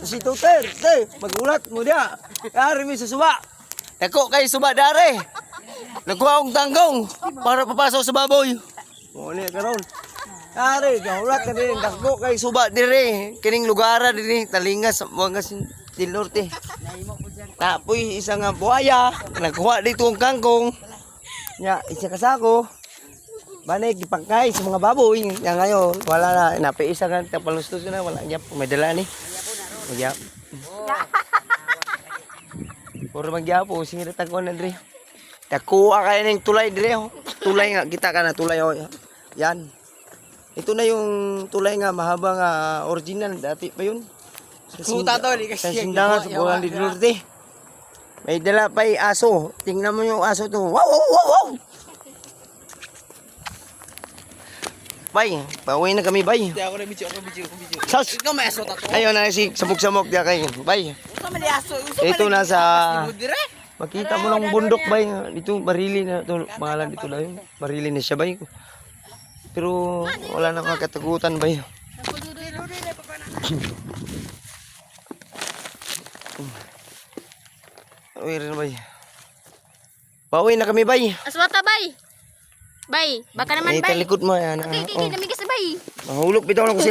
Si Tuter, magulat mo dia. Ari mi sa suba. Eko kay suba dare. Nagkuha akong tanggong para papasok sa baboy. O ni karon. Ari, gahulat ka din. Dagko kay suba dire. Kining lugara dire. Talingas, Buangas del Norte. Tapoy isa nga buhaya. Nagkuha dito ang kangkong. Nya, isa kasako. Banig ipangkay sa mga baboy. Nya ngayon, wala na. Napiisa ka. Tapalustos na. Wala niya. May dala ni. Magyap. Puro magyapo. Singirat ako na dire. Nakuha kayo ng tulay dire. Tulay nga. Kita ka na tulay. Yan. Ito na yung tulay nga. Mahabang original. Dati pa yun. Sa sindangan sa Buangan del Norte. May dala pa'y aso. Tingnan mo yung aso to. Wow, wow, wow, wow. Bay, pauwi na kami, bay. Di ako na video. Sus! Ikaw may aso tato. Ayun na si sabog-samok diya kay. Bay. Ikaw may aso. Ito na sa Dire. makita mo ng bundok, bay. Dito barili na to, pangalan dito na yun. Barili na siya, bay. Pero wala na makatagutan, bay. Uwi rin, bay. Pauwi na kami, bay. Aswata bay. Bay, baka naman bay. Talikod mo yan. Kiki namigas bay. Mahulog bitaw na ko